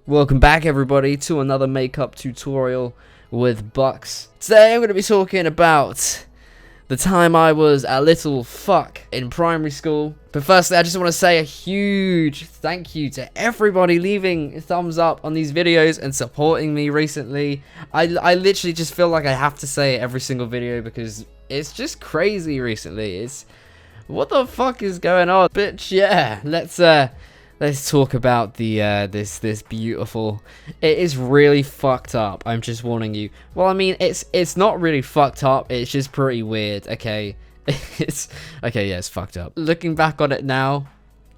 Welcome back everybody to another makeup tutorial with Bucks. Today I'm going to be talking about the time I was a little fuck in primary school. But firstly, I just want to say a huge thank you to everybody leaving a thumbs up on these videos and supporting me recently. I literally just feel like I have to say it every single video because it's just crazy recently. What the fuck is going on? But yeah, let's talk about the this beautiful. It is really fucked up. I'm just warning you. Well, I mean, it's not really fucked up. It's just pretty weird. Okay, it's okay. Yeah, it's fucked up. Looking back on it now,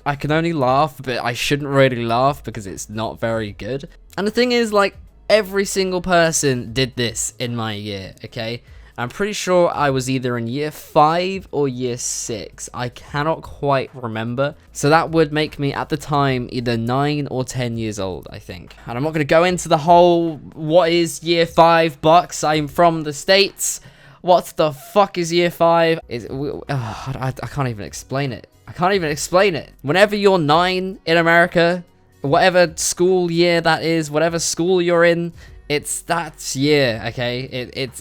I can only laugh, but I shouldn't really laugh because it's not very good. And the thing is, like, every single person did this in my year. Okay. I'm pretty sure I was either in year 5 or year 6. I cannot quite remember. So that would make me at the time either 9 or 10 years old, I think. And I'm not going to go into the whole what is year 5 Bucks. I'm from the States. What the fuck is year 5? I can't even explain it. I can't even explain it. Whenever you're 9 in America, whatever school year that is, whatever school you're in, it's that year, okay?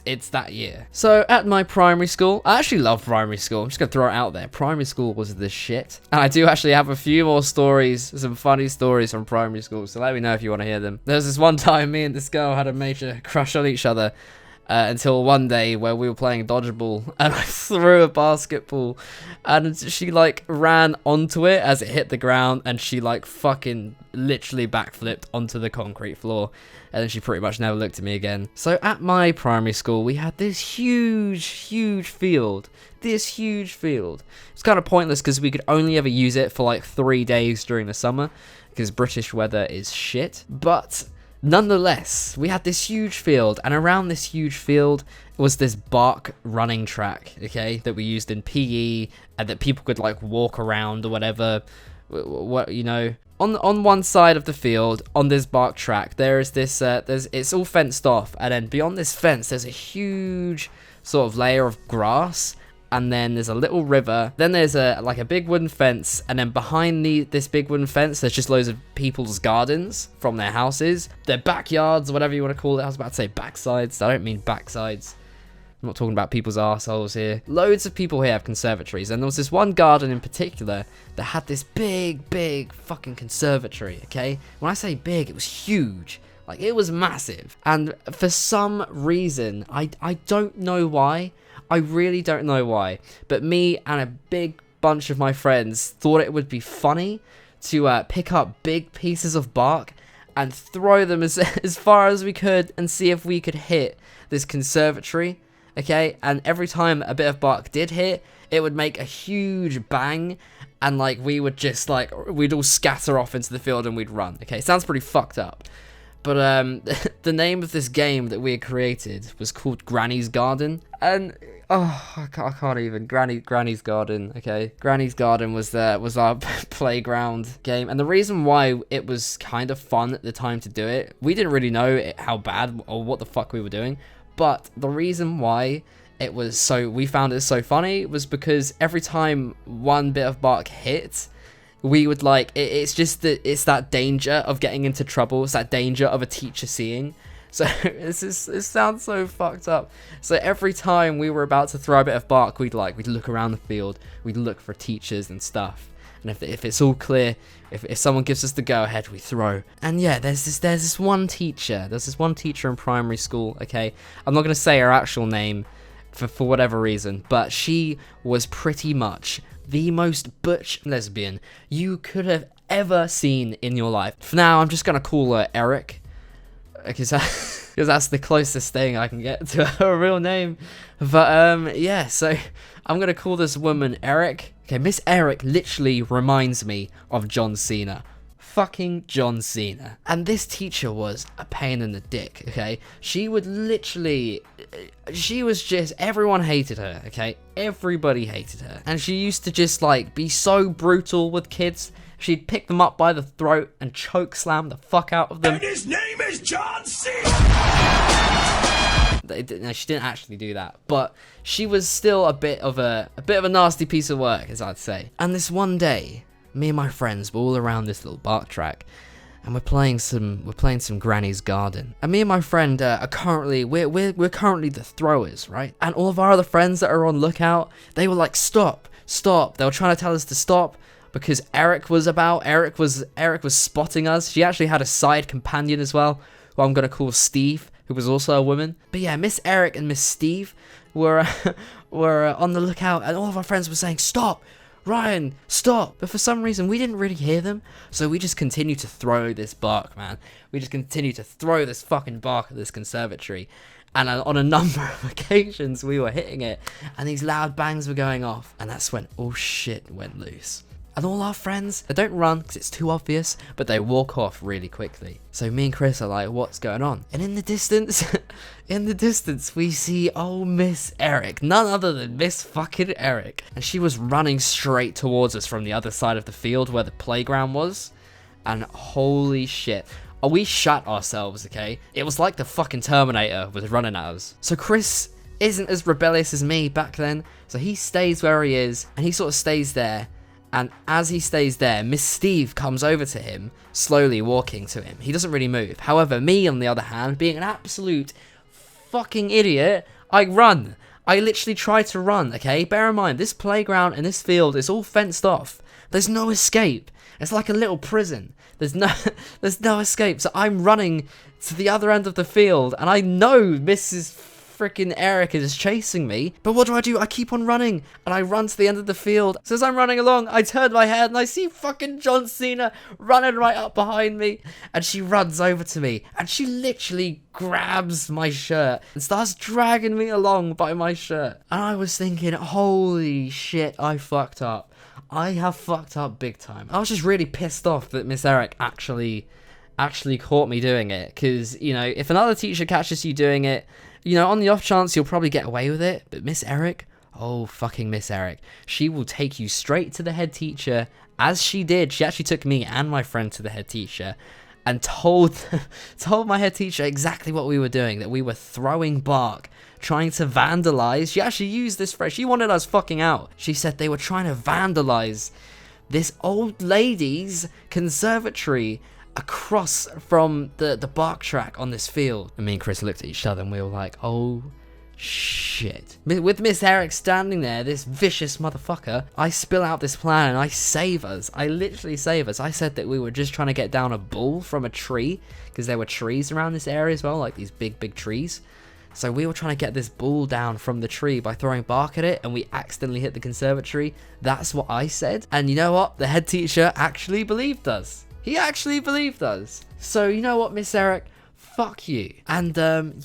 It's that year. So at my primary school, I actually love primary school. I'm just gonna throw it out there. Primary school was the shit. And I do actually have a few more stories, some funny stories from primary school. So let me know if you want to hear them. There's this one time me and this girl had a major crush on each other. Until one day where we were playing dodgeball and I threw a basketball and she like ran onto it as it hit the ground and she like fucking literally backflipped onto the concrete floor and then she pretty much never looked at me again. So at my primary school we had this huge field. It's kind of pointless because we could only ever use it for like 3 days during the summer because British weather is shit. But nonetheless, we had this huge field, and around this huge field was this bark running track, okay, that we used in PE, and that people could like walk around or whatever. What, you know, on one side of the field, on this bark track, there is this, it's all fenced off, and then beyond this fence, there's a huge sort of layer of grass. And then there's a little river. Then there's a big wooden fence. And then behind this big wooden fence, there's just loads of people's gardens from their houses. Their backyards, whatever you want to call it. I was about to say backsides. I don't mean backsides. I'm not talking about people's arseholes here. Loads of people here have conservatories. And there was this one garden in particular that had this big fucking conservatory, okay? When I say big, it was huge. Like, it was massive. And for some reason, I don't know why. I really don't know why, but me and a big bunch of my friends thought it would be funny to pick up big pieces of bark and throw them as far as we could and see if we could hit this conservatory, okay? And every time a bit of bark did hit, it would make a huge bang, and like we would just like, we'd all scatter off into the field and we'd run, okay? Sounds pretty fucked up. But the name of this game that we had created was called Granny's Garden, and I can't even. Granny's Garden, okay? Granny's Garden was our playground game, and the reason why it was kind of fun at the time to do it, we didn't really know how bad or what the fuck we were doing, but the reason why we found it so funny was because every time one bit of bark hit, we would like, it's that danger of getting into trouble. It's that danger of a teacher seeing. So it sounds so fucked up. So every time we were about to throw a bit of bark, we'd look around the field, we'd look for teachers and stuff. And if it's all clear, if someone gives us the go ahead, we throw. And yeah, there's this one teacher. There's this one teacher in primary school, okay? I'm not gonna say her actual name for whatever reason, but she was pretty much the most butch lesbian you could have ever seen in your life. For now, I'm just gonna call her Eric, because that's the closest thing I can get to her real name. But yeah, so I'm gonna call this woman Eric. Okay, Miss Eric literally reminds me of John Cena. Fucking John Cena. And this teacher was a pain in the dick, okay? She was just, everyone hated her, okay? Everybody hated her. And she used to just like be so brutal with kids. She'd pick them up by the throat and choke slam the fuck out of them. And his name is John Cena! No, she didn't actually do that, but she was still a bit of a nasty piece of work, as I'd say. And this one day, me and my friends were all around this little bark track, and we're playing some Granny's Garden. And me and my friend are currently we're currently the throwers, right? And all of our other friends that are on lookout, they were like, stop. They were trying to tell us to stop because Eric was spotting us. She actually had a side companion as well, who I'm gonna call Steve, who was also a woman. But yeah, Miss Eric and Miss Steve were on the lookout, and all of our friends were saying, stop, Ryan, stop. But for some reason, we didn't really hear them, so we just continued to throw this bark, man. We just continued to throw this fucking bark at this conservatory. And on a number of occasions, we were hitting it, and these loud bangs were going off. And that's when all shit went loose. And all our friends, they don't run because it's too obvious, but they walk off really quickly. So me and Chris are like, what's going on? And in the distance, we see Miss Eric, none other than Miss fucking Eric. And she was running straight towards us from the other side of the field where the playground was. And holy shit. We shut ourselves, okay? It was like the fucking Terminator was running at us. So Chris isn't as rebellious as me back then. So he stays where he is, and he sort of stays there. And as he stays there, Miss Steve comes over to him, slowly walking to him. He doesn't really move. However, me, on the other hand, being an absolute fucking idiot, I run. I literally try to run, okay? Bear in mind, this playground and this field is all fenced off. There's no escape. It's like a little prison. There's no escape. So I'm running to the other end of the field, and I know Mrs. freaking Eric is chasing me. But what do? I keep on running, and I run to the end of the field. So as I'm running along, I turn my head, and I see fucking John Cena running right up behind me. And she runs over to me, and she literally grabs my shirt and starts dragging me along by my shirt. And I was thinking, holy shit, I fucked up. I have fucked up big time. I was just really pissed off that Miss Eric actually caught me doing it. Because, you know, if another teacher catches you doing it, you know, on the off chance you'll probably get away with it. But Miss Eric, oh fucking Miss Eric, she will take you straight to the head teacher, as she did. She actually took me and my friend to the head teacher and told my head teacher exactly what we were doing, that we were throwing bark, trying to vandalize. She actually used this phrase. She wanted us fucking out. She said they were trying to vandalize this old lady's conservatory across from the bark track on this field. And me and Chris looked at each other and we were like, oh shit. With Miss Eric standing there, this vicious motherfucker, I spill out this plan and I save us. I literally save us. I said that we were just trying to get down a bull from a tree, because there were trees around this area as well, like these big trees. So we were trying to get this bull down from the tree by throwing bark at it, and we accidentally hit the conservatory. That's what I said. And you know what? The head teacher actually believed us. He actually believed us. So you know what, Miss Eric? Fuck you. And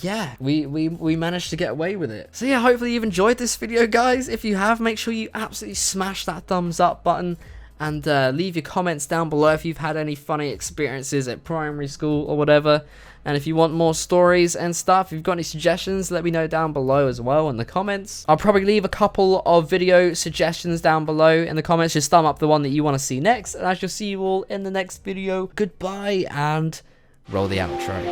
yeah, we managed to get away with it. So yeah, hopefully you've enjoyed this video, guys. If you have, make sure you absolutely smash that thumbs up button, and leave your comments down below if you've had any funny experiences at primary school or whatever. And if you want more stories and stuff, if you've got any suggestions, let me know down below as well in the comments. I'll probably leave a couple of video suggestions down below in the comments. Just thumb up the one that you want to see next, and I shall see you all in the next video. Goodbye, and roll the outro.